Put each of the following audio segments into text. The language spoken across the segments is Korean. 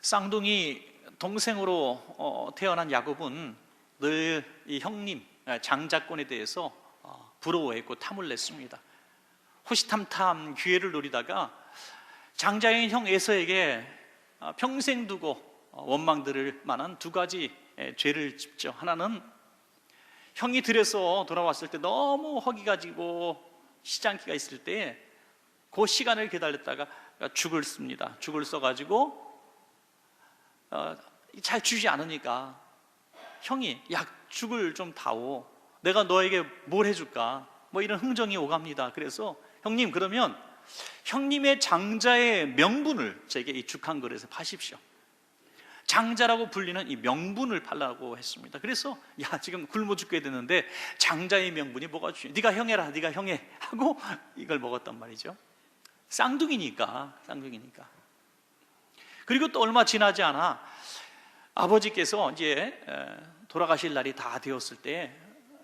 쌍둥이 동생으로 태어난 야곱은 늘 이 형님 장자권에 대해서 부러워했고 탐을 냈습니다. 호시탐탐 기회를 노리다가 장자인 형 에서에게 평생 두고 원망들을 만한 두 가지 죄를 짓죠. 하나는 형이 들에서 돌아왔을 때 너무 허기가 지고 시장기가 있을 때 그 시간을 기다렸다가 죽을 씁니다. 죽을 써가지고 잘 주지 않으니까 형이 야 죽을 좀 다오, 내가 너에게 뭘 해줄까, 뭐 이런 흥정이 오갑니다. 그래서 형님, 그러면 형님의 장자의 명분을 제게 이 죽 한 그릇에 파십시오. 장자라고 불리는 이 명분을 팔라고 했습니다. 그래서 야 지금 굶어 죽게 되는데 장자의 명분이 뭐가 중요해, 네가 형해라, 네가 형해 하고 이걸 먹었단 말이죠. 쌍둥이니까. 그리고 또 얼마 지나지 않아 아버지께서 이제 돌아가실 날이 다 되었을 때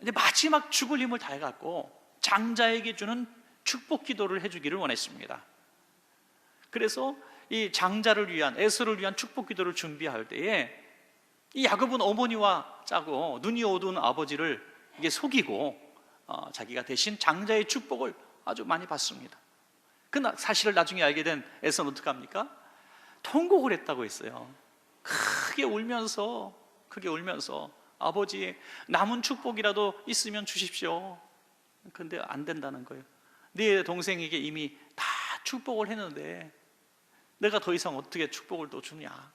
이제 마지막 죽을 힘을 다해갖고 장자에게 주는 축복 기도를 해주기를 원했습니다. 그래서 이 장자를 위한, 에서를 위한 축복 기도를 준비할 때에 이 야곱은 어머니와 짜고 눈이 어두운 아버지를 이게 속이고 자기가 대신 장자의 축복을 아주 많이 받습니다. 그 사실을 나중에 알게 된 에서는 어떡합니까? 통곡을 했다고 했어요. 크게 울면서 아버지, 남은 축복이라도 있으면 주십시오. 근데 안 된다는 거예요. 네 동생에게 이미 다 축복을 했는데 내가 더 이상 어떻게 축복을 또 주냐,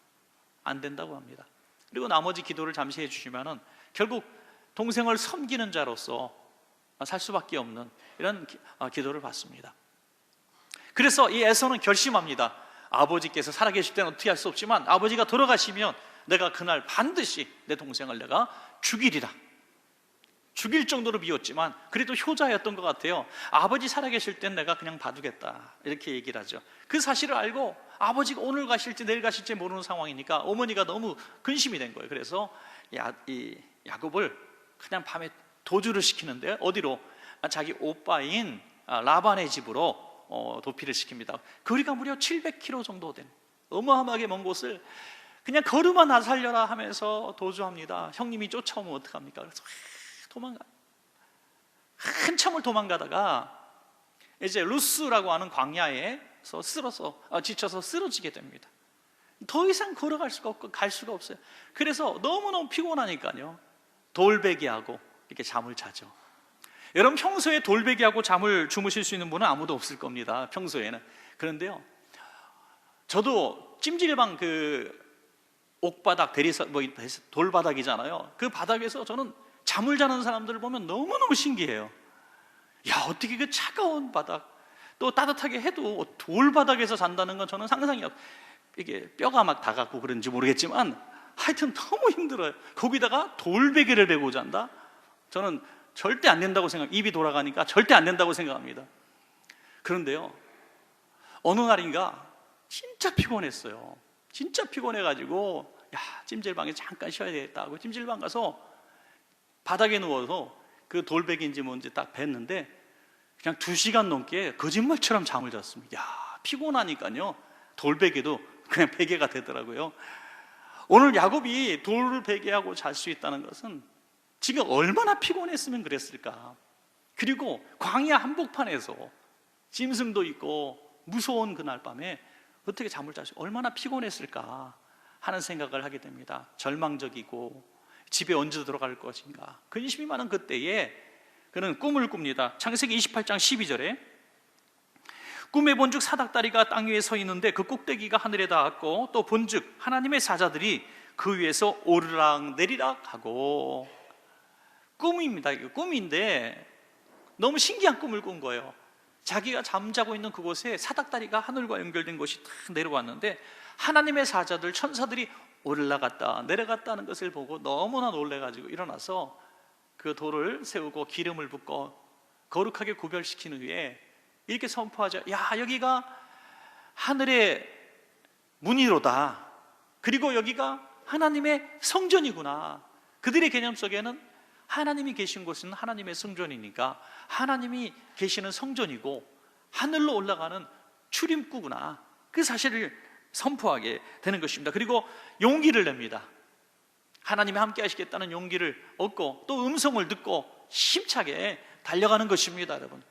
안 된다고 합니다. 그리고 나머지 기도를 잠시 해주시면은 결국 동생을 섬기는 자로서 살 수밖에 없는 이런 기도를 받습니다. 그래서 이 에서는 결심합니다. 아버지께서 살아계실 때는 어떻게 할 수 없지만 아버지가 돌아가시면 내가 그날 반드시 내 동생을 내가 죽이리라. 죽일 정도로 미웠지만 그래도 효자였던 것 같아요. 아버지 살아계실 땐 내가 그냥 봐두겠다, 이렇게 얘기를 하죠. 그 사실을 알고 아버지가 오늘 가실지 내일 가실지 모르는 상황이니까 어머니가 너무 근심이 된 거예요. 그래서 이 야곱을 그냥 밤에 도주를 시키는데 어디로? 자기 오빠인 라반의 집으로 도피를 시킵니다. 거리가 무려 700km 정도 된 어마어마하게 먼 곳을 그냥 걸음아 나 살려라 하면서 도주합니다. 형님이 쫓아오면 어떡합니까? 그래서 한참을 도망가다가 이제 루스라고 하는 광야에서 지쳐서 쓰러지게 됩니다. 더 이상 걸어갈 수가 없고 갈 수가 없어요. 그래서 너무너무 피곤하니까요, 돌베개하고 이렇게 잠을 자죠. 여러분, 평소에 돌베개하고 잠을 주무실 수 있는 분은 아무도 없을 겁니다, 평소에는. 그런데요, 저도 찜질방 옥바닥, 돌바닥이잖아요. 그 바닥에서 저는 잠을 자는 사람들을 보면 너무너무 신기해요. 야, 어떻게 그 차가운 바닥, 또 따뜻하게 해도 돌바닥에서 잔다는 건 저는 상상이 이게 뼈가 막 닿았고 그런지 모르겠지만 하여튼 너무 힘들어요. 거기다가 돌베개를 베고 잔다? 저는 절대 안 된다고 입이 돌아가니까 절대 안 된다고 생각합니다. 그런데요, 어느 날인가 진짜 피곤했어요. 진짜 피곤해가지고 야, 찜질방에 잠깐 쉬어야 되겠다 하고 찜질방 가서 바닥에 누워서 그 돌베개인지 뭔지 딱 뵀는데 그냥 2시간 넘게 거짓말처럼 잠을 잤습니다. 야, 피곤하니까요, 돌베개도 그냥 베개가 되더라고요. 오늘 야곱이 돌베개하고 잘 수 있다는 것은 지금 얼마나 피곤했으면 그랬을까. 그리고 광야 한복판에서 짐승도 있고 무서운 그날 밤에 어떻게 잠을 자시, 얼마나 피곤했을까 하는 생각을 하게 됩니다. 절망적이고 집에 언제 들어갈 것인가 근심이 많은 그때에 그는 꿈을 꿉니다. 창세기 28장 12절에 꿈에 본즉 사닥다리가 땅 위에 서 있는데 그 꼭대기가 하늘에 닿았고 또 본즉 하나님의 사자들이 그 위에서 오르락 내리락 하고. 꿈입니다. 이거 꿈인데 너무 신기한 꿈을 꾼 거예요. 자기가 잠자고 있는 그곳에 사닥다리가 하늘과 연결된 것이 탁 내려왔는데 하나님의 사자들, 천사들이 올라갔다 내려갔다 하는 것을 보고 너무나 놀래가지고 일어나서 그 돌을 세우고 기름을 붓고 거룩하게 구별시킨 후에 이렇게 선포하죠. 야, 여기가 하늘의 문이로다. 그리고 여기가 하나님의 성전이구나. 그들의 개념 속에는 하나님이 계신 곳은 하나님의 성전이니까 하나님이 계시는 성전이고 하늘로 올라가는 출입구구나, 그 사실을 선포하게 되는 것입니다. 그리고 용기를 냅니다. 하나님이 함께 하시겠다는 용기를 얻고 또 음성을 듣고 힘차게 달려가는 것입니다. 여러분,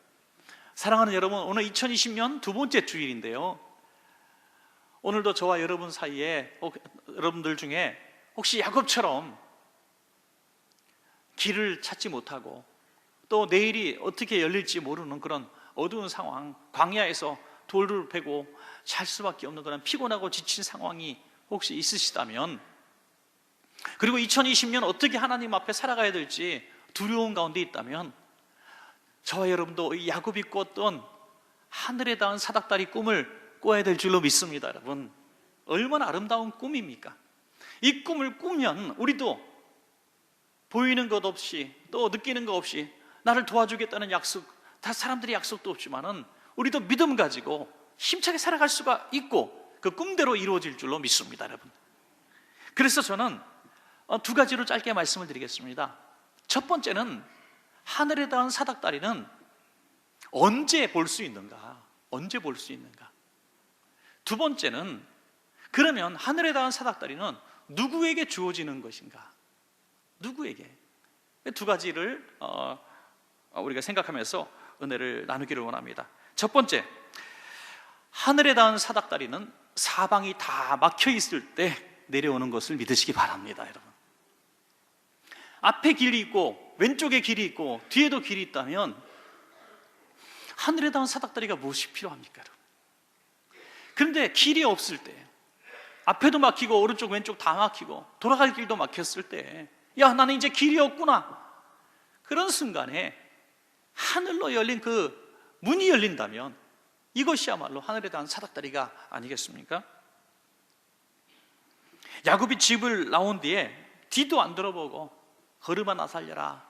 사랑하는 여러분, 오늘 2020년 두 번째 주일인데요, 오늘도 저와 여러분 사이에, 여러분들 중에 혹시 야곱처럼 길을 찾지 못하고 또 내일이 어떻게 열릴지 모르는 그런 어두운 상황, 광야에서 돌을 베고 잘 수밖에 없는 그런 피곤하고 지친 상황이 혹시 있으시다면, 그리고 2020년 어떻게 하나님 앞에 살아가야 될지 두려운 가운데 있다면, 저와 여러분도 이 야곱이 꿨던 하늘에 닿은 사닥다리 꿈을 꿔야 될 줄로 믿습니다. 여러분, 얼마나 아름다운 꿈입니까? 이 꿈을 꾸면 우리도 보이는 것 없이 또 느끼는 것 없이 나를 도와주겠다는 약속, 다 사람들이 약속도 없지만은 우리도 믿음 가지고 힘차게 살아갈 수가 있고 그 꿈대로 이루어질 줄로 믿습니다. 여러분, 그래서 저는 두 가지로 짧게 말씀을 드리겠습니다. 첫 번째는 하늘에 닿은 사닥다리는 언제 볼 수 있는가? 언제 볼 수 있는가? 두 번째는, 그러면 하늘에 닿은 사닥다리는 누구에게 주어지는 것인가? 누구에게? 두 가지를 우리가 생각하면서 은혜를 나누기를 원합니다. 첫 번째, 하늘에 닿은 사닥다리는 사방이 다 막혀 있을 때 내려오는 것을 믿으시기 바랍니다. 여러분, 앞에 길이 있고 왼쪽에 길이 있고 뒤에도 길이 있다면 하늘에 닿은 사닥다리가 무엇이 필요합니까? 여러분? 그런데 길이 없을 때, 앞에도 막히고 오른쪽 왼쪽 다 막히고 돌아갈 길도 막혔을 때, 야, 나는 이제 길이 없구나, 그런 순간에 하늘로 열린 그 문이 열린다면 이것이야말로 하늘에 닿은 사닥다리가 아니겠습니까? 야곱이 집을 나온 뒤에 뒤도 안 돌아보고 걸음 하나 살려라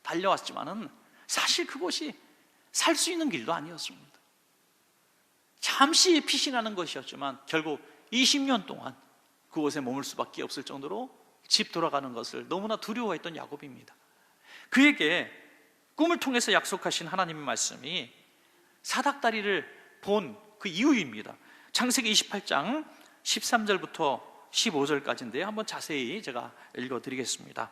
달려왔지만은 사실 그곳이 살 수 있는 길도 아니었습니다. 잠시 피신하는 것이었지만 결국 20년 동안 그곳에 머물 수밖에 없을 정도로 집 돌아가는 것을 너무나 두려워했던 야곱입니다. 그에게 꿈을 통해서 약속하신 하나님의 말씀이 사닥다리를 본 그 이유입니다. 창세기 28장 13절부터 15절까지인데요, 한번 자세히 제가 읽어드리겠습니다.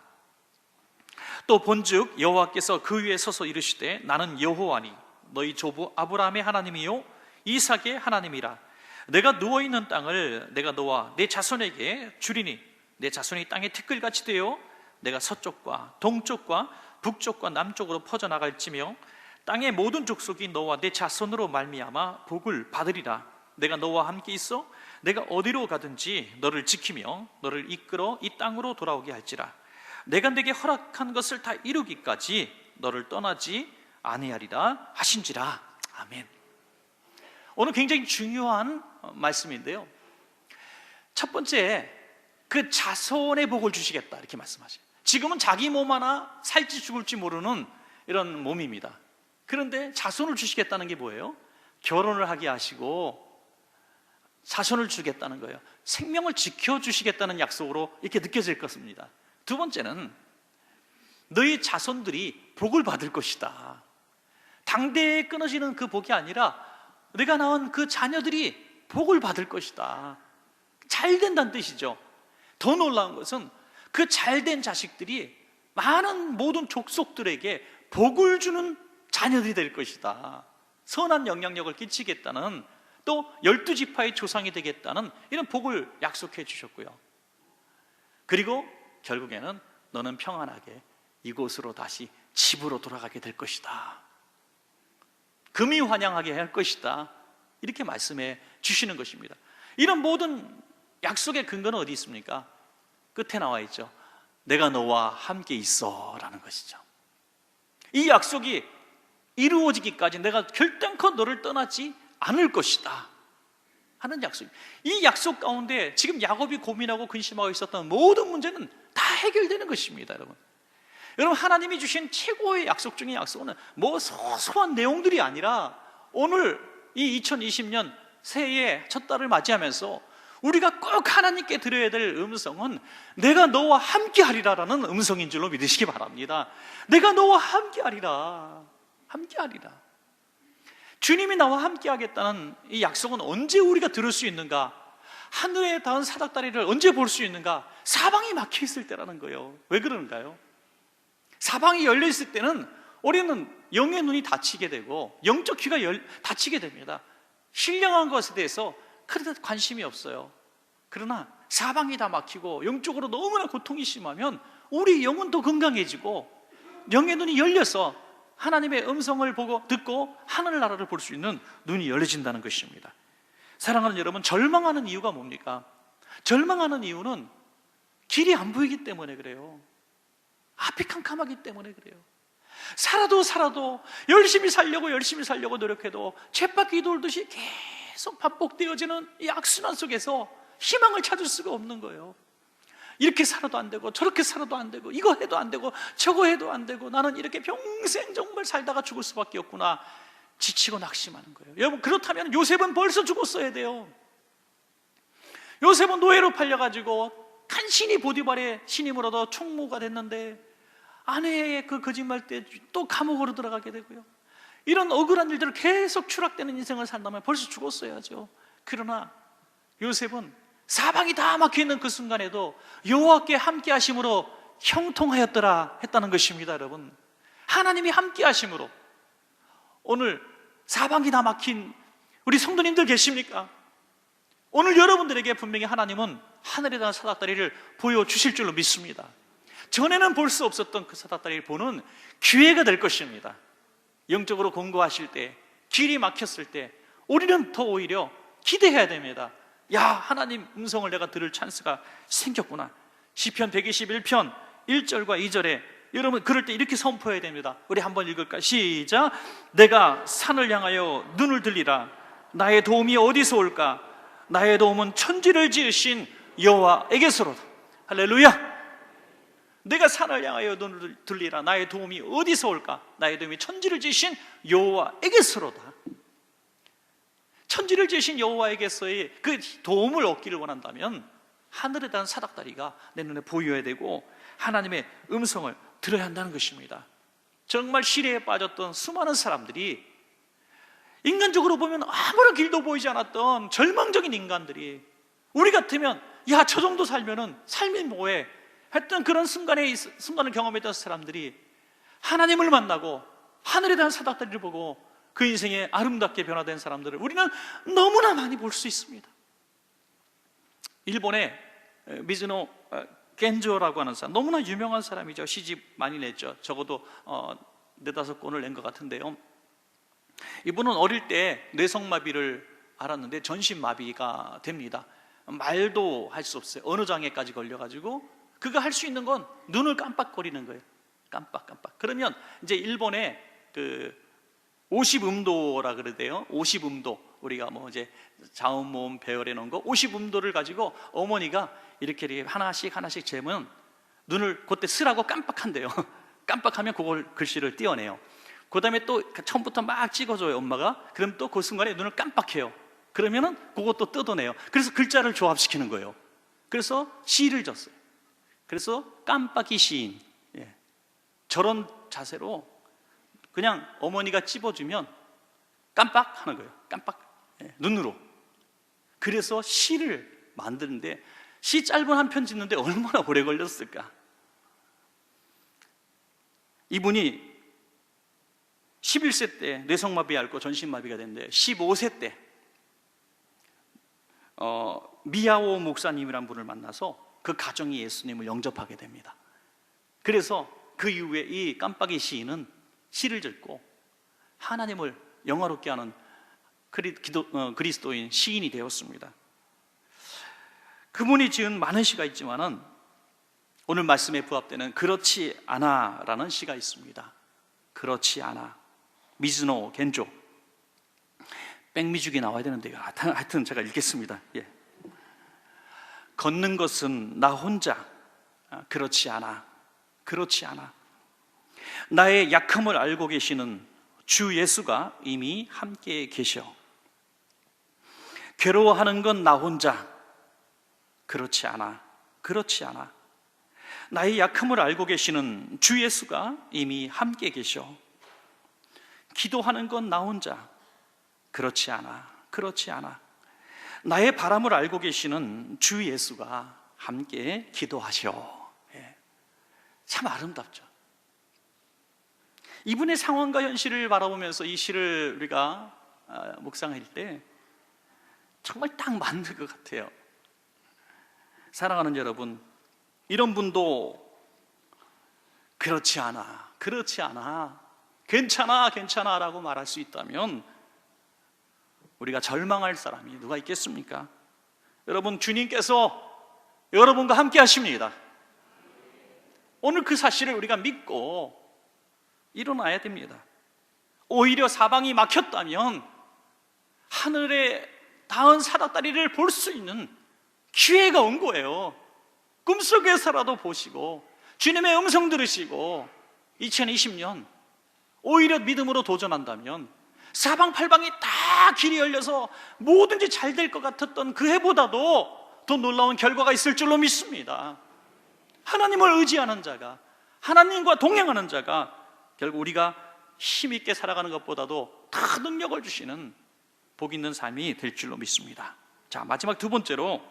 또 본즉 여호와께서 그 위에 서서 이르시되 나는 여호와니 너희 조부 아브라함의 하나님이요 이삭의 하나님이라. 내가 누워있는 땅을 내가 너와 내 자손에게 주리니 내 자손이 땅의 티끌같이 되어 내가 서쪽과 동쪽과 북쪽과 남쪽으로 퍼져나갈지며 땅의 모든 족속이 너와 내 자손으로 말미암아 복을 받으리라. 내가 너와 함께 있어 내가 어디로 가든지 너를 지키며 너를 이끌어 이 땅으로 돌아오게 할지라. 내가 내게 허락한 것을 다 이루기까지 너를 떠나지 아니하리라 하신지라. 아멘. 오늘 굉장히 중요한 말씀인데요, 첫 번째, 그 자손의 복을 주시겠다 이렇게 말씀하셔요. 지금은 자기 몸 하나 살지 죽을지 모르는 이런 몸입니다. 그런데 자손을 주시겠다는 게 뭐예요? 결혼을 하게 하시고 자손을 주겠다는 거예요. 생명을 지켜주시겠다는 약속으로 이렇게 느껴질 것입니다. 두 번째는 너희 자손들이 복을 받을 것이다. 당대에 끊어지는 그 복이 아니라 내가 낳은 그 자녀들이 복을 받을 것이다. 잘 된다는 뜻이죠. 더 놀라운 것은 그 잘된 자식들이 많은 모든 족속들에게 복을 주는 자녀들이 될 것이다. 선한 영향력을 끼치겠다는, 또 12지파의 조상이 되겠다는 이런 복을 약속해 주셨고요. 그리고 결국에는 너는 평안하게 이곳으로 다시 집으로 돌아가게 될 것이다. 금이 환영하게 할 것이다. 이렇게 말씀해 주시는 것입니다. 이런 모든 약속의 근거는 어디 있습니까? 끝에 나와 있죠. 내가 너와 함께 있어 라는 것이죠. 이 약속이 이루어지기까지 내가 결단코 너를 떠나지 않을 것이다 하는 약속. 이 약속 가운데 지금 야곱이 고민하고 근심하고 있었던 모든 문제는 다 해결되는 것입니다. 여러분, 하나님이 주신 최고의 약속 중의 약속은 뭐 소소한 내용들이 아니라 오늘 이 2020년 새해의 첫 달을 맞이하면서 우리가 꼭 하나님께 드려야 될 음성은 내가 너와 함께 하리라라는 음성인 줄로 믿으시기 바랍니다. 내가 너와 함께 하리라. 함께 하리라. 주님이 나와 함께 하겠다는 이 약속은 언제 우리가 들을 수 있는가? 하늘에 닿은 사닥다리를 언제 볼 수 있는가? 사방이 막혀 있을 때라는 거예요. 왜 그러는가요? 사방이 열려 있을 때는 우리는 영의 눈이 닫히게 되고 영적 귀가 닫히게 됩니다. 신령한 것에 대해서 그렇게 관심이 없어요. 그러나 사방이 다 막히고 영적으로 너무나 고통이 심하면 우리 영은 더 건강해지고 영의 눈이 열려서 하나님의 음성을 보고 듣고 하늘나라를 볼 수 있는 눈이 열려진다는 것입니다. 사랑하는 여러분, 절망하는 이유가 뭡니까? 절망하는 이유는 길이 안 보이기 때문에 그래요. 앞이 캄캄하기 때문에 그래요. 살아도 열심히 살려고 노력해도 쳇바퀴 돌듯이 계속 반복되어지는 이 악순환 속에서 희망을 찾을 수가 없는 거예요. 이렇게 살아도 안 되고 저렇게 살아도 안 되고 이거 해도 안 되고 저거 해도 안 되고 나는 이렇게 평생 정말 살다가 죽을 수밖에 없구나, 지치고 낙심하는 거예요. 여러분, 그렇다면 요셉은 벌써 죽었어야 돼요. 요셉은 노예로 팔려가지고 간신히 보디발의 신임을 얻어 총무가 됐는데 아내의 그 거짓말 때 또 감옥으로 들어가게 되고요. 이런 억울한 일들을 계속 추락되는 인생을 산다면 벌써 죽었어야죠. 그러나 요셉은 사방이 다 막혀있는 그 순간에도 여호와께 함께 하심으로 형통하였더라 했다는 것입니다. 여러분, 하나님이 함께 하심으로. 오늘 사방이 다 막힌 우리 성도님들 계십니까? 오늘 여러분들에게 분명히 하나님은 하늘에 대한 사닥다리를 보여주실 줄로 믿습니다. 전에는 볼 수 없었던 그 사닥다리를 보는 기회가 될 것입니다. 영적으로 공고하실 때, 길이 막혔을 때 우리는 더 오히려 기대해야 됩니다. 야, 하나님 음성을 내가 들을 찬스가 생겼구나. 시편 121편 1절과 2절에 여러분, 그럴 때 이렇게 선포해야 됩니다. 우리 한번 읽을까? 시작. 내가 산을 향하여 눈을 들리라. 나의 도움이 어디서 올까? 나의 도움은 천지를 지으신 여호와에게서로다. 할렐루야. 내가 산을 향하여 눈을 들리라. 나의 도움이 어디서 올까? 나의 도움이 천지를 지으신 여호와에게서로다. 천지를 지으신 여호와에게서의 그 도움을 얻기를 원한다면 하늘에 대한 사닥다리가 내 눈에 보여야 되고 하나님의 음성을 들어야 한다는 것입니다. 정말 시래에 빠졌던 수많은 사람들이, 인간적으로 보면 아무런 길도 보이지 않았던 절망적인 인간들이, 우리 같으면 야, 저 정도 살면은 삶이 뭐해 했던 그런 순간을 경험했던 사람들이 하나님을 만나고 하늘에 대한 사닥다리를 보고 그 인생에 아름답게 변화된 사람들을 우리는 너무나 많이 볼 수 있습니다. 일본의 미즈노 겐조라고 하는 사람, 너무나 유명한 사람이죠. 시집 많이 냈죠. 적어도 4-5권을 낸 것 같은데요. 이분은 어릴 때 뇌성마비를 앓았는데 전신마비가 됩니다. 말도 할 수 없어요. 어느 장애까지 걸려가지고 그가 할 수 있는 건 눈을 깜빡거리는 거예요. 깜빡. 그러면 이제 일본의 그 50음도라 그러대요. 50음도. 우리가 뭐 이제 자음모음 배열해 놓은 거 50음도를 가지고 어머니가 이렇게 하나씩 재면 눈을 그때 쓰라고 깜빡한대요. 깜빡하면 그걸 글씨를 띄어내요. 그 다음에 또 처음부터 막 찍어줘요, 엄마가. 그럼 또 그 순간에 눈을 깜빡해요. 그러면은 그것도 뜯어내요. 그래서 글자를 조합시키는 거예요. 그래서 시를 졌어요. 그래서 깜빡이 시인. 저런 자세로 그냥 어머니가 찝어주면 깜빡 하는 거예요. 깜빡. 눈으로. 그래서 시를 만드는데, 시 짧은 한 편 짓는데 얼마나 오래 걸렸을까? 이분이 11세 때 뇌성마비 앓고 전신마비가 됐는데 15세 때 미야오 목사님이란 분을 만나서 그 가정이 예수님을 영접하게 됩니다. 그래서 그 이후에 이 깜빡이 시인은 시를 짓고 하나님을 영화롭게 하는 그리스도인 시인이 되었습니다. 그분이 지은 많은 시가 있지만은 오늘 말씀에 부합되는 그렇지 않아 라는 시가 있습니다. 그렇지 않아. 미즈노 겐조. 백미죽이 나와야 되는데요. 하여튼 제가 읽겠습니다. 걷는 것은 나 혼자. 그렇지 않아. 그렇지 않아. 나의 약함을 알고 계시는 주 예수가 이미 함께 계셔. 괴로워하는 건 나 혼자. 그렇지 않아. 그렇지 않아. 나의 약함을 알고 계시는 주 예수가 이미 함께 계셔. 기도하는 건 나 혼자. 그렇지 않아. 그렇지 않아. 나의 바람을 알고 계시는 주 예수가 함께 기도하셔. 참 아름답죠. 이분의 상황과 현실을 바라보면서 이 시를 우리가 묵상할 때 정말 딱 맞는 것 같아요. 사랑하는 여러분, 이런 분도 그렇지 않아, 괜찮아 라고 말할 수 있다면 우리가 절망할 사람이 누가 있겠습니까? 여러분, 주님께서 여러분과 함께 하십니다. 오늘 그 사실을 우리가 믿고 일어나야 됩니다. 오히려 사방이 막혔다면 하늘에 닿은 사닥다리를 볼 수 있는 기회가 온 거예요. 꿈속에서라도 보시고 주님의 음성 들으시고 2020년 오히려 믿음으로 도전한다면 사방팔방이 다 길이 열려서 뭐든지 잘 될 것 같았던 그 해보다도 더 놀라운 결과가 있을 줄로 믿습니다. 하나님을 의지하는 자가, 하나님과 동행하는 자가 결국 우리가 힘있게 살아가는 것보다도 더 능력을 주시는 복 있는 삶이 될 줄로 믿습니다. 자, 마지막 두 번째로,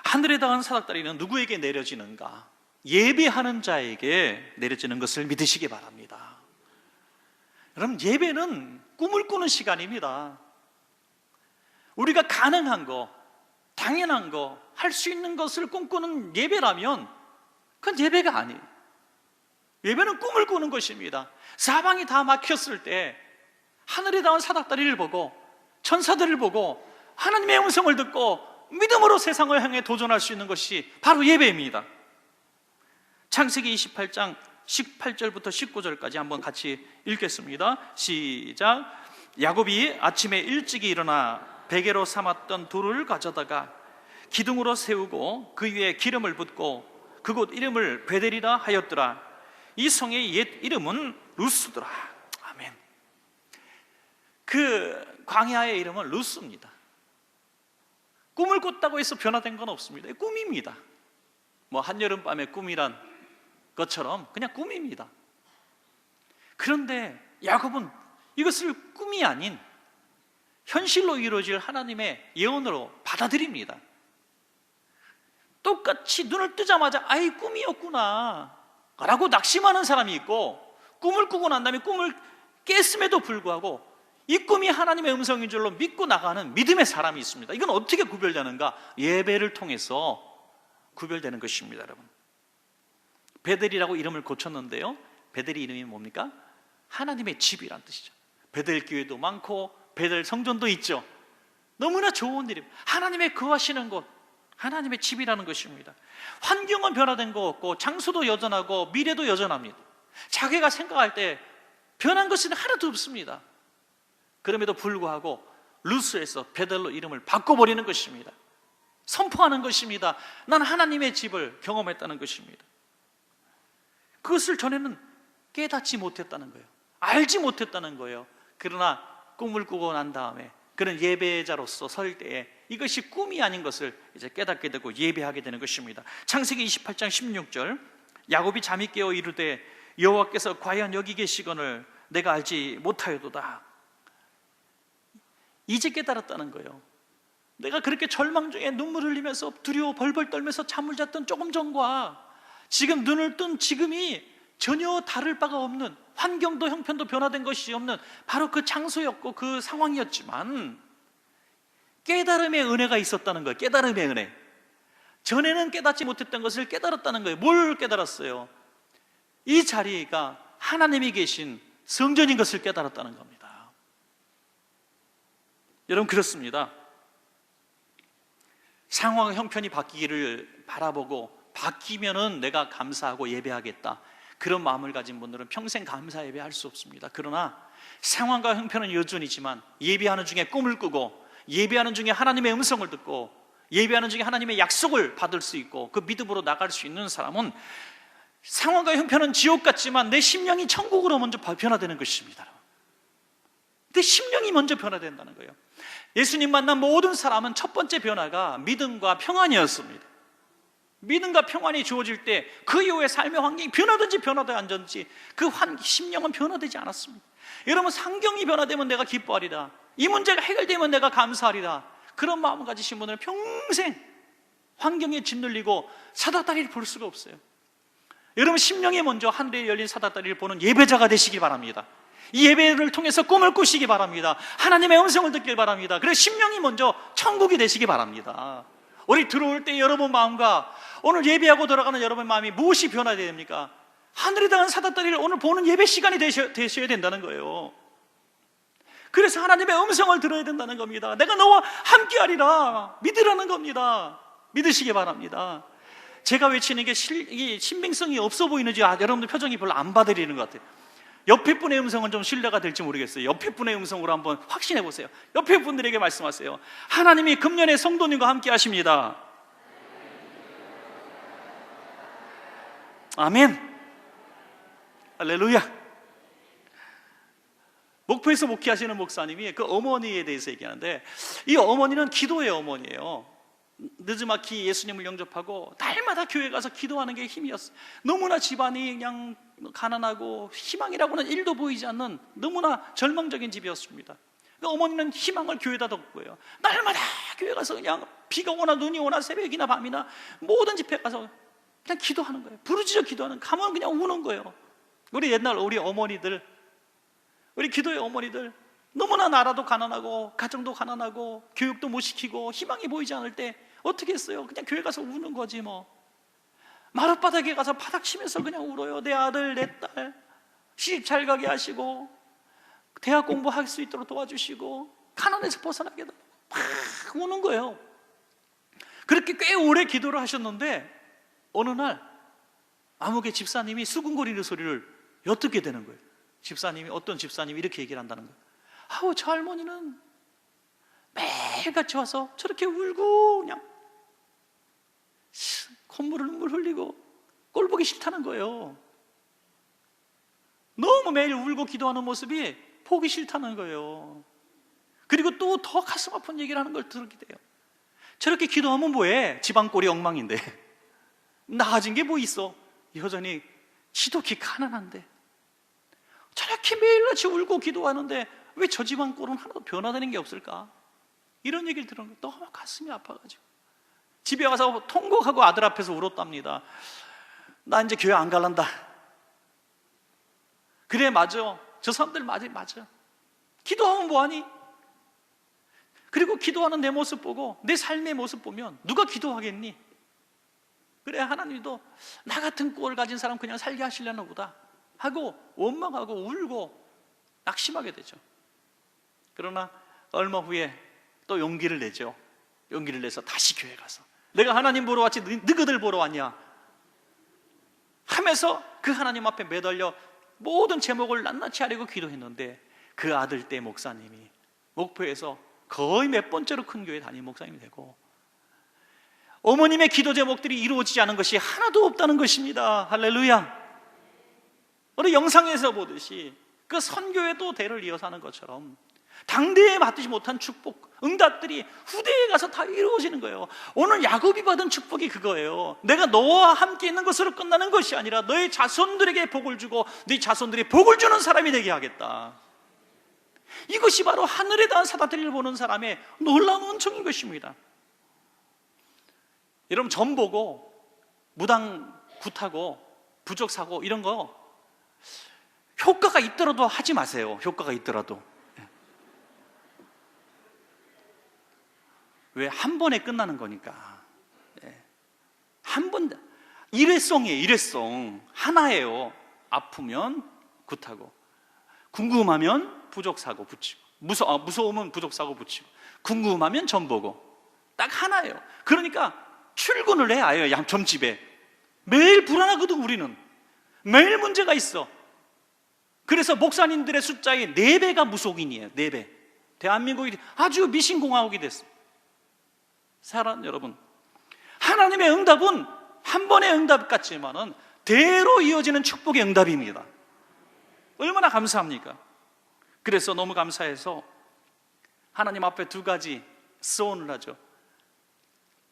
하늘에 닿은 사닥다리는 누구에게 내려지는가? 예배하는 자에게 내려지는 것을 믿으시기 바랍니다. 여러분, 예배는 꿈을 꾸는 시간입니다. 우리가 가능한 거, 당연한 거, 할 수 있는 것을 꿈꾸는 예배라면 그건 예배가 아니에요. 예배는 꿈을 꾸는 것입니다. 사방이 다 막혔을 때 하늘에 닿은 사닥다리를 보고 천사들을 보고 하나님의 음성을 듣고 믿음으로 세상을 향해 도전할 수 있는 것이 바로 예배입니다. 창세기 28장 18절부터 19절까지 한번 같이 읽겠습니다. 시작. 야곱이 아침에 일찍이 일어나 베개로 삼았던 돌을 가져다가 기둥으로 세우고 그 위에 기름을 붓고 그곳 이름을 베델이라 하였더라. 이 성의 옛 이름은 루스더라. 아멘. 그 광야의 이름은 루스입니다. 꿈을 꿨다고 해서 변화된 건 없습니다. 꿈입니다. 뭐 한여름밤의 꿈이란 것처럼 그냥 꿈입니다. 그런데 야곱은 이것을 꿈이 아닌 현실로 이루어질 하나님의 예언으로 받아들입니다. 똑같이 눈을 뜨자마자 아이 꿈이었구나 라고 낙심하는 사람이 있고, 꿈을 꾸고 난 다음에 꿈을 깼음에도 불구하고 이 꿈이 하나님의 음성인 줄로 믿고 나가는 믿음의 사람이 있습니다. 이건 어떻게 구별되는가? 예배를 통해서 구별되는 것입니다. 여러분, 베델이라고 이름을 고쳤는데요, 베델이 이름이 뭡니까? 하나님의 집이란 뜻이죠. 베델 교회도 많고 베델 성전도 있죠. 너무나 좋은 이름, 하나님의 거하시는 곳, 하나님의 집이라는 것입니다. 환경은 변화된 거 없고 장소도 여전하고 미래도 여전합니다. 자기가 생각할 때 변한 것은 하나도 없습니다. 그럼에도 불구하고 루스에서 베델로 이름을 바꿔버리는 것입니다. 선포하는 것입니다. 난 하나님의 집을 경험했다는 것입니다. 그것을 전에는 깨닫지 못했다는 거예요. 알지 못했다는 거예요. 그러나 꿈을 꾸고 난 다음에 그런 예배자로서 설 때에 이것이 꿈이 아닌 것을 이제 깨닫게 되고 예배하게 되는 것입니다. 창세기 28장 16절, 야곱이 잠이 깨어 이르되 여호와께서 과연 여기 계시거늘 내가 알지 못하여도다. 이제 깨달았다는 거예요. 내가 그렇게 절망 중에 눈물 흘리면서 두려워 벌벌 떨면서 잠을 잤던 조금 전과 지금 눈을 뜬 지금이 전혀 다를 바가 없는, 환경도 형편도 변화된 것이 없는 바로 그 장소였고 그 상황이었지만 깨달음의 은혜가 있었다는 거예요. 깨달음의 은혜. 전에는 깨닫지 못했던 것을 깨달았다는 거예요. 뭘 깨달았어요? 이 자리가 하나님이 계신 성전인 것을 깨달았다는 겁니다. 여러분, 그렇습니다. 상황 형편이 바뀌기를 바라보고 바뀌면은 내가 감사하고 예배하겠다, 그런 마음을 가진 분들은 평생 감사 예배할 수 없습니다. 그러나 상황과 형편은 여전이지만 예배하는 중에 꿈을 꾸고 예배하는 중에 하나님의 음성을 듣고 예배하는 중에 하나님의 약속을 받을 수 있고 그 믿음으로 나갈 수 있는 사람은 상황과 형편은 지옥 같지만 내 심령이 천국으로 먼저 변화되는 것입니다. 내 심령이 먼저 변화된다는 거예요. 예수님 만난 모든 사람은 첫 번째 변화가 믿음과 평안이었습니다. 믿음과 평안이 주어질 때 그 이후에 삶의 환경이 변하든지 변화되지 않든지 그 심령은 변화되지 않았습니다. 여러분, 환경이 변화되면 내가 기뻐하리라, 이 문제가 해결되면 내가 감사하리라. 그런 마음 가지신 분은 평생 환경에 짓눌리고 사닥다리를 볼 수가 없어요. 여러분, 심령이 먼저 하늘에 열린 사닥다리를 보는 예배자가 되시기 바랍니다. 이 예배를 통해서 꿈을 꾸시기 바랍니다. 하나님의 음성을 듣길 바랍니다. 그래서 심령이 먼저 천국이 되시기 바랍니다. 우리 들어올 때 여러분 마음과 오늘 예배하고 돌아가는 여러분 마음이 무엇이 변화되어야 됩니까? 하늘에 닿은 사닥다리를 오늘 보는 예배 시간이 되셔야 된다는 거예요. 그래서 하나님의 음성을 들어야 된다는 겁니다. 내가 너와 함께하리라 믿으라는 겁니다. 믿으시기 바랍니다. 제가 외치는 게 신빙성이 없어 보이는지 여러분들 표정이 별로 안 받아들이는 것 같아요. 옆에 분의 음성은 좀 신뢰가 될지 모르겠어요. 옆에 분의 음성으로 한번 확신해 보세요. 옆에 분들에게 말씀하세요. 하나님이 금년에 성도님과 함께 하십니다. 아멘. 할렐루야. 목포에서 목회하시는 목사님이 그 어머니에 대해서 얘기하는데, 이 어머니는 기도의 어머니예요. 느즈마키 예수님을 영접하고 날마다 교회 가서 기도하는 게 힘이었어요. 너무나 집안이 그냥 가난하고 희망이라고는 1도 보이지 않는 너무나 절망적인 집이었습니다. 어머니는 희망을 교회에다 뒀고 거예요. 날마다 교회 가서 그냥 비가 오나 눈이 오나 새벽이나 밤이나 모든 집회 가서 그냥 기도하는 거예요. 부르짖어 기도하는, 가면 그냥 우는 거예요. 우리 옛날 우리 어머니들, 우리 기도의 어머니들, 너무나 나라도 가난하고 가정도 가난하고 교육도 못 시키고 희망이 보이지 않을 때 어떻게 했어요? 그냥 교회 가서 우는 거지 뭐. 마룻바닥에 가서 바닥 치면서 그냥 울어요. 내 아들, 내 딸 시집 잘 가게 하시고 대학 공부할 수 있도록 도와주시고 가난에서 벗어나게 막 우는 거예요. 그렇게 꽤 오래 기도를 하셨는데 어느 날 아무개 집사님이 수근거리는 소리를 엿듣게 되는 거예요. 어떤 집사님이 이렇게 얘기를 한다는 거예요. 아우, 저 할머니는 매일같이 와서 저렇게 울고 그냥 눈물 흘리고 꼴 보기 싫다는 거예요. 너무 매일 울고 기도하는 모습이 보기 싫다는 거예요. 그리고 또 더 가슴 아픈 얘기를 하는 걸 들었게 돼요. 저렇게 기도하면 뭐해? 집안 꼴이 엉망인데 나아진 게 뭐 있어? 여전히 지독히 가난한데 저렇게 매일같이 울고 기도하는데 왜 저 집안 꼴은 하나도 변화되는 게 없을까? 이런 얘기를 들은 거 너무 가슴이 아파가지고 집에 가서 통곡하고 아들 앞에서 울었답니다. 나 이제 교회 안 갈란다. 그래, 맞아. 저 사람들 맞아. 기도하면 뭐하니? 그리고 기도하는 내 모습 보고 내 삶의 모습 보면 누가 기도하겠니? 그래, 하나님도 나 같은 꼴 가진 사람 그냥 살게 하시려나 보다 하고 원망하고 울고 낙심하게 되죠. 그러나 얼마 후에 또 용기를 내죠. 용기를 내서 다시 교회 가서 내가 하나님 보러 왔지 너희들 보러 왔냐 하면서 그 하나님 앞에 매달려 모든 제목을 낱낱이 하려고 기도했는데 그 아들 때 목사님이 목포에서 거의 몇 번째로 큰 교회 담임 목사님이 되고 어머님의 기도 제목들이 이루어지지 않은 것이 하나도 없다는 것입니다. 할렐루야. 우리 영상에서 보듯이 그 선교에도 대를 이어서 하는 것처럼 당대에 받지 못한 축복, 응답들이 후대에 가서 다 이루어지는 거예요. 오늘 야곱이 받은 축복이 그거예요. 내가 너와 함께 있는 것으로 끝나는 것이 아니라 너의 자손들에게 복을 주고 네 자손들이 복을 주는 사람이 되게 하겠다. 이것이 바로 하늘에 닿은 사닥다리를 보는 사람의 놀라운 은총인 것입니다. 여러분, 점 보고 무당 굿하고 부족 사고 이런 거 효과가 있더라도 하지 마세요. 효과가 있더라도. 왜? 한 번에 끝나는 거니까. 한 번, 일회성이에요. 일회성 하나예요. 아프면 굿하고 궁금하면 부족 사고 붙이고 무서우면 부족 사고 붙이고 궁금하면 점 보고 딱 하나예요. 그러니까 출근을 해야 해요. 점집에 매일 불안하거든. 우리는 매일 문제가 있어. 그래서 목사님들의 숫자의 4배가 무속인이에요. 4배. 대한민국이 아주 미신공화국이 됐어. 사랑 여러분, 하나님의 응답은 한 번의 응답 같지만은 대로 이어지는 축복의 응답입니다. 얼마나 감사합니까? 그래서 너무 감사해서 하나님 앞에 2가지 소원을 하죠.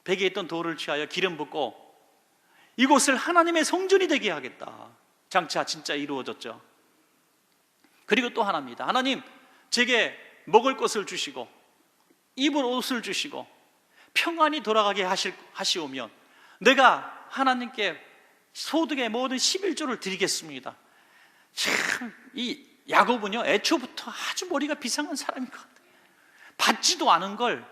베개에 있던 돌을 취하여 기름 붓고 이곳을 하나님의 성전이 되게 하겠다. 장차 진짜 이루어졌죠. 그리고 또 하나입니다. 하나님, 제게 먹을 것을 주시고 입을 옷을 주시고 평안히 돌아가게 하시오면 내가 하나님께 소득의 모든 11조를 드리겠습니다. 참, 이 야곱은요, 애초부터 아주 머리가 비상한 사람인 것 같아요. 받지도 않은 걸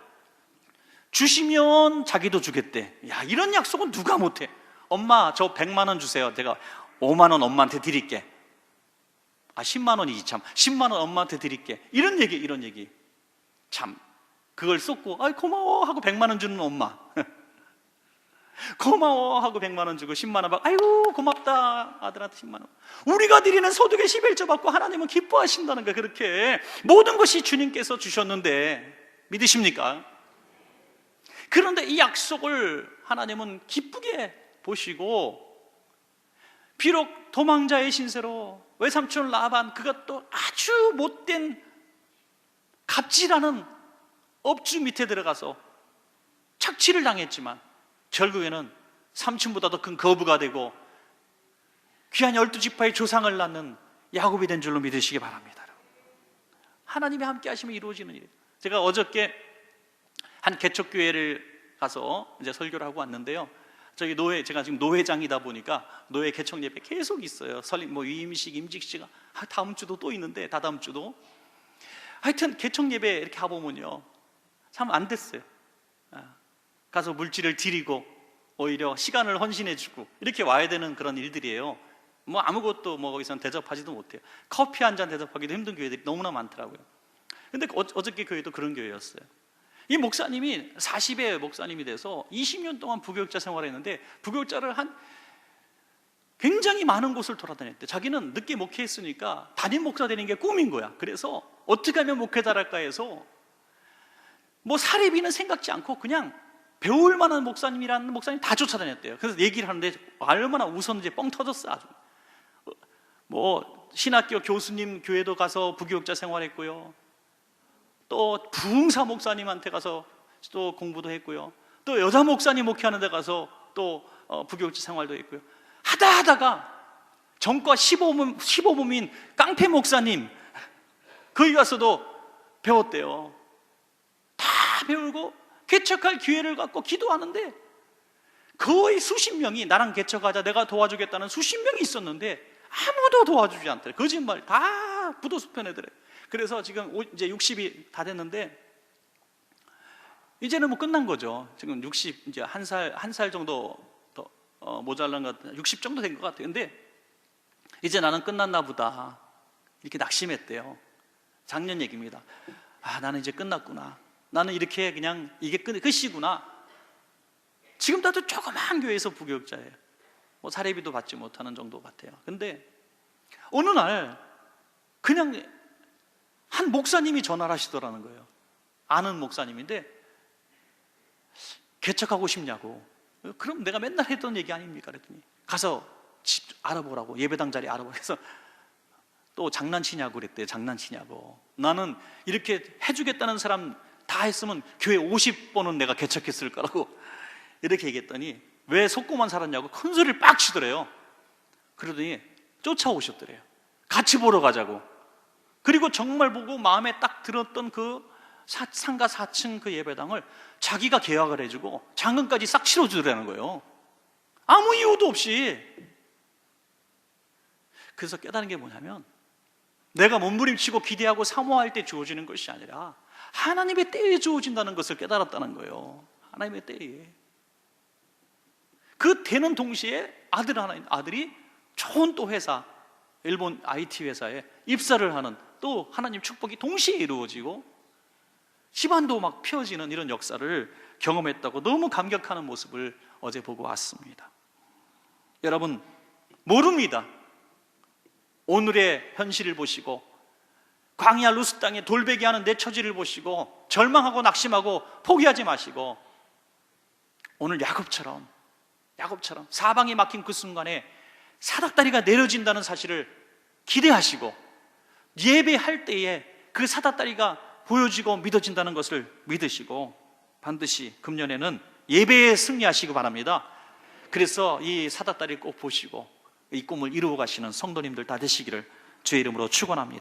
주시면 자기도 주겠대. 야, 이런 약속은 누가 못해. 엄마, 저 100만 원 주세요. 내가 5만 원 엄마한테 드릴게. 10만 원이지 참. 10만 원 엄마한테 드릴게. 이런 얘기. 참, 그걸 쏟고 고마워 하고 100만 원 주는 엄마. 고마워 하고 100만 원 주고 10만 원 받고 아이고 고맙다 아들한테 10만 원. 우리가 드리는 소득의 11조 받고 하나님은 기뻐하신다는 거예요. 그렇게 모든 것이 주님께서 주셨는데 믿으십니까? 그런데 이 약속을 하나님은 기쁘게 보시고 비록 도망자의 신세로 외삼촌 라반 그것도 아주 못된 갑질하는 업주 밑에 들어가서 착취를 당했지만 결국에는 삼촌보다 더 큰 거부가 되고 귀한 12지파의 조상을 낳는 야곱이 된 줄로 믿으시기 바랍니다. 하나님이 함께 하시면 이루어지는 일이에요. 제가 어저께 한 개척교회를 가서 이제 설교를 하고 왔는데요. 저기 제가 지금 노회장이다 보니까 노회 개척 예배 계속 있어요. 설립 위임식, 임직식 다음 주도 또 있는데 다다음 주도 하여튼 개척 예배 이렇게 가보면요 참 안 됐어요. 가서 물질을 드리고 오히려 시간을 헌신해주고 이렇게 와야 되는 그런 일들이에요. 아무것도 거기서는 대접하지도 못해요. 커피 한 잔 대접하기도 힘든 교회들이 너무나 많더라고요. 근데 어저께 교회도 그런 교회였어요. 이 목사님이 40의 목사님이 돼서 20년 동안 부교육자 생활을 했는데 부교육자를 굉장히 많은 곳을 돌아다녔대. 자기는 늦게 목회했으니까 담임 목사 되는 게 꿈인 거야. 그래서 어떻게 하면 목회 잘할까 해서 사례비는 생각지 않고 그냥 배울 만한 목사님이라는 목사님 다 쫓아다녔대요. 그래서 얘기를 하는데 얼마나 웃었는지 뻥 터졌어. 아주 신학교 교수님 교회도 가서 부교육자 생활했고요. 또 부흥사 목사님한테 가서 또 공부도 했고요. 또 여자 목사님 목회하는 데 가서 또 부교육자 생활도 했고요. 하다가 전과 15범인 깡패 목사님 거기 가서도 배웠대요. 다 배우고 개척할 기회를 갖고 기도하는데 거의 수십 명이 나랑 개척하자 내가 도와주겠다는 수십 명이 있었는데 아무도 도와주지 않더래. 거짓말 다 부도수편 애들에. 그래서 지금 이제 60이 다 됐는데 이제는 끝난 거죠. 지금 60 이제 한 살 정도 더 모자란 것 같아요. 60 정도 된 것 같아요. 근데 이제 나는 끝났나 보다 이렇게 낙심했대요. 작년 얘기입니다. 나는 이제 끝났구나. 나는 이렇게 그냥 이게 끝이구나. 지금 다들 조그만 교회에서 부교육자예요. 사례비도 받지 못하는 정도 같아요. 근데 어느 날 그냥 한 목사님이 전화를 하시더라는 거예요. 아는 목사님인데 개척하고 싶냐고. 그럼 내가 맨날 했던 얘기 아닙니까? 그랬더니 가서 집 알아보라고, 예배당 자리 알아보라고 해서 또 장난치냐고 그랬대요. 장난치냐고. 나는 이렇게 해주겠다는 사람 다 했으면 교회 50번은 내가 개척했을 거라고 이렇게 얘기했더니 왜 속고만 살았냐고 큰 소리를 빡 치더래요. 그러더니 쫓아오셨더래요. 같이 보러 가자고. 그리고 정말 보고 마음에 딱 들었던 그 상가 4층 그 예배당을 자기가 계약을 해주고 잔금까지 싹 치러주더라는 거예요. 아무 이유도 없이. 그래서 깨달은 게 뭐냐면 내가 몸부림치고 기대하고 사모할 때 주어지는 것이 아니라 하나님의 때에 주어진다는 것을 깨달았다는 거예요. 하나님의 때에. 그 되는 동시에 아들이 좋은 또 회사, 일본 IT 회사에 입사를 하는 또 하나님 축복이 동시에 이루어지고 집안도 막 펴지는 이런 역사를 경험했다고 너무 감격하는 모습을 어제 보고 왔습니다. 여러분 모릅니다. 오늘의 현실을 보시고 광야 루스 땅에 돌베기하는 내 처지를 보시고 절망하고 낙심하고 포기하지 마시고 오늘 야곱처럼 사방이 막힌 그 순간에 사닥다리가 내려진다는 사실을 기대하시고 예배할 때에 그 사닥다리가 보여지고 믿어진다는 것을 믿으시고 반드시 금년에는 예배에 승리하시기 바랍니다. 그래서 이 사닥다리를 꼭 보시고 이 꿈을 이루어 가시는 성도님들 다 되시기를 주의 이름으로 축원합니다.